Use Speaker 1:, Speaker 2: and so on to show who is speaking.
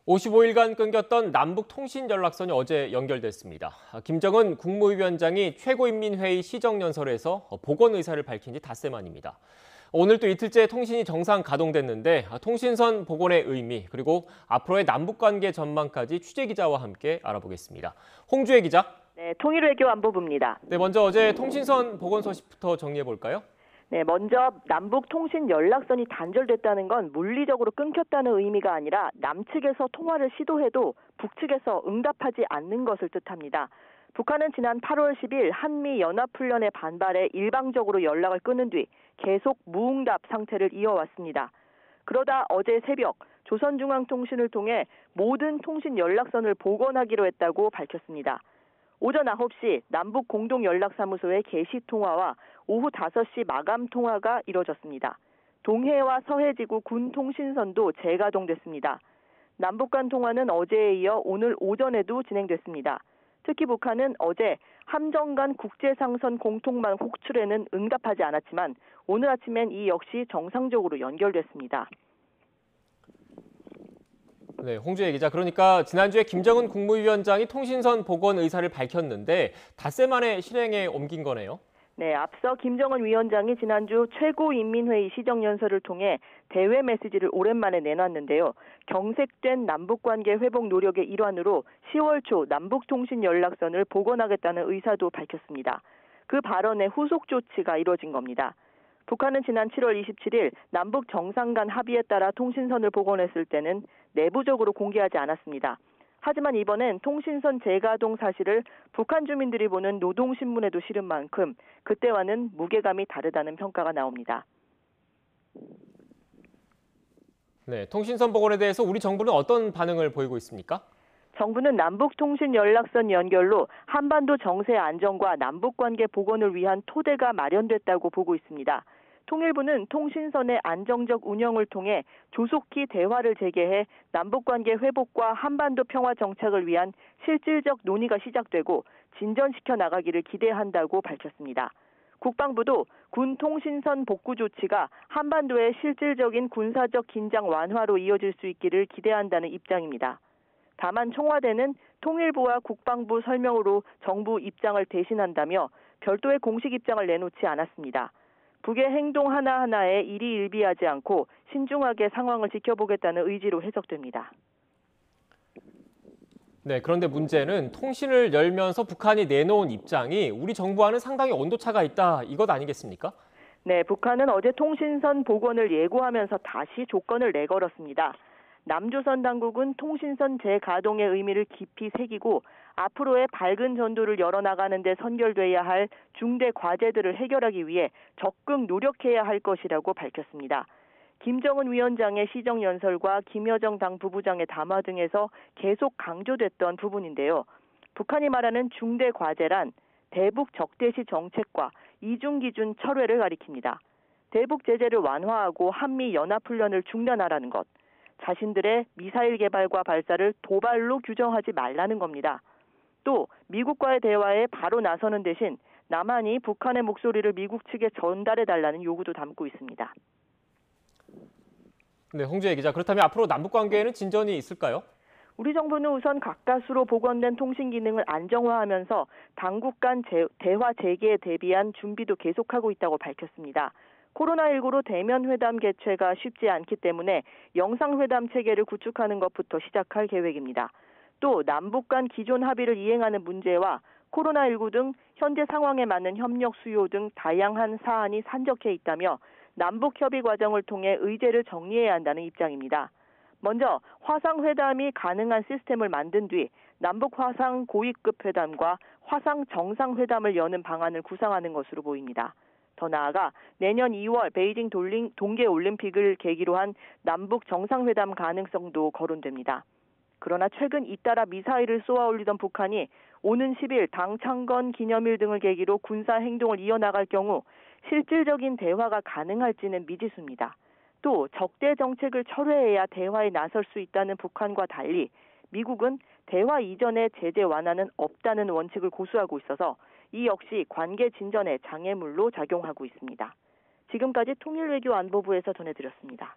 Speaker 1: 55일간 끊겼던 남북 통신 연락선이 어제 연결됐습니다. 김정은 국무위원장이 최고인민회의 시정연설에서 복원 의사를 밝힌 지 닷새 만입니다. 오늘 또 이틀째 통신이 정상 가동됐는데 통신선 복원의 의미 그리고 앞으로의 남북관계 전망까지 취재기자와 함께 알아보겠습니다. 홍주혜 기자.
Speaker 2: 네, 통일외교안보부입니다.
Speaker 1: 네, 먼저 어제 통신선 복원 소식부터 정리해 볼까요?
Speaker 2: 네, 먼저 남북 통신 연락선이 단절됐다는 건 물리적으로 끊겼다는 의미가 아니라 남측에서 통화를 시도해도 북측에서 응답하지 않는 것을 뜻합니다. 북한은 지난 8월 10일 한미 연합훈련의 반발에 일방적으로 연락을 끊은 뒤 계속 무응답 상태를 이어왔습니다. 그러다 어제 새벽 조선중앙통신을 통해 모든 통신 연락선을 복원하기로 했다고 밝혔습니다. 오전 9시 남북 공동연락사무소의 개시 통화와 오후 5시 마감 통화가 이뤄졌습니다. 동해와 서해지구 군 통신선도 재가동됐습니다. 남북 간 통화는 어제에 이어 오늘 오전에도 진행됐습니다. 특히 북한은 어제 함정 간 국제상선 공통망 호출에는 응답하지 않았지만 오늘 아침엔 이 역시 정상적으로 연결됐습니다.
Speaker 1: 네, 홍주혜 기자. 그러니까 지난주에 김정은 국무위원장이 통신선 복원 의사를 밝혔는데 닷새 만에 실행에 옮긴 거네요.
Speaker 2: 네, 앞서 김정은 위원장이 지난주 최고인민회의 시정연설을 통해 대외 메시지를 오랜만에 내놨는데요. 경색된 남북관계 회복 노력의 일환으로 10월 초 남북통신 연락선을 복원하겠다는 의사도 밝혔습니다. 그 발언의 후속 조치가 이뤄진 겁니다. 북한은 지난 7월 27일 남북 정상 간 합의에 따라 통신선을 복원했을 때는 내부적으로 공개하지 않았습니다. 하지만 이번엔 통신선 재가동 사실을 북한 주민들이 보는 노동신문에도 실은 만큼 그때와는 무게감이 다르다는 평가가 나옵니다.
Speaker 1: 네, 통신선 복원에 대해서 우리 정부는 어떤 반응을 보이고 있습니까?
Speaker 2: 정부는 남북통신 연락선 연결로 한반도 정세 안정과 남북관계 복원을 위한 토대가 마련됐다고 보고 있습니다. 통일부는 통신선의 안정적 운영을 통해 조속히 대화를 재개해 남북관계 회복과 한반도 평화 정착을 위한 실질적 논의가 시작되고 진전시켜 나가기를 기대한다고 밝혔습니다. 국방부도 군 통신선 복구 조치가 한반도의 실질적인 군사적 긴장 완화로 이어질 수 있기를 기대한다는 입장입니다. 다만 청와대는 통일부와 국방부 설명으로 정부 입장을 대신한다며 별도의 공식 입장을 내놓지 않았습니다. 북의 행동 하나하나에 일희일비하지 않고 신중하게 상황을 지켜보겠다는 의지로 해석됩니다.
Speaker 1: 네, 그런데 문제는 통신을 열면서 북한이 내놓은 입장이 우리 정부와는 상당히 온도차가 있다, 이것 아니겠습니까?
Speaker 2: 네, 북한은 어제 통신선 복원을 예고하면서 다시 조건을 내걸었습니다. 남조선 당국은 통신선 재가동의 의미를 깊이 새기고 앞으로의 밝은 전도를 열어나가는 데 선결돼야 할 중대 과제들을 해결하기 위해 적극 노력해야 할 것이라고 밝혔습니다. 김정은 위원장의 시정연설과 김여정 당 부부장의 담화 등에서 계속 강조됐던 부분인데요. 북한이 말하는 중대 과제란 대북 적대시 정책과 이중기준 철회를 가리킵니다. 대북 제재를 완화하고 한미 연합훈련을 중단하라는 것. 자신들의 미사일 개발과 발사를 도발로 규정하지 말라는 겁니다. 또 미국과의 대화에 바로 나서는 대신 남한이 북한의 목소리를 미국 측에 전달해달라는 요구도 담고 있습니다.
Speaker 1: 네, 홍주혜 기자. 그렇다면 앞으로 남북관계에는 진전이 있을까요?
Speaker 2: 우리 정부는 우선 가까스로 복원된 통신 기능을 안정화하면서 당국 간 대화 재개에 대비한 준비도 계속하고 있다고 밝혔습니다. 코로나19로 대면 회담 개최가 쉽지 않기 때문에 영상회담 체계를 구축하는 것부터 시작할 계획입니다. 또 남북 간 기존 합의를 이행하는 문제와 코로나19 등 현재 상황에 맞는 협력 수요 등 다양한 사안이 산적해 있다며 남북 협의 과정을 통해 의제를 정리해야 한다는 입장입니다. 먼저 화상회담이 가능한 시스템을 만든 뒤 남북 화상 고위급 회담과 화상 정상회담을 여는 방안을 구상하는 것으로 보입니다. 더 나아가 내년 2월 베이징 동계올림픽을 계기로 한 남북 정상회담 가능성도 거론됩니다. 그러나 최근 잇따라 미사일을 쏘아 올리던 북한이 오는 10일 당창건 기념일 등을 계기로 군사 행동을 이어나갈 경우 실질적인 대화가 가능할지는 미지수입니다. 또 적대 정책을 철회해야 대화에 나설 수 있다는 북한과 달리 미국은 대화 이전의 제재 완화는 없다는 원칙을 고수하고 있어서 이 역시 관계 진전의 장애물로 작용하고 있습니다. 지금까지 통일외교안보부에서 전해드렸습니다.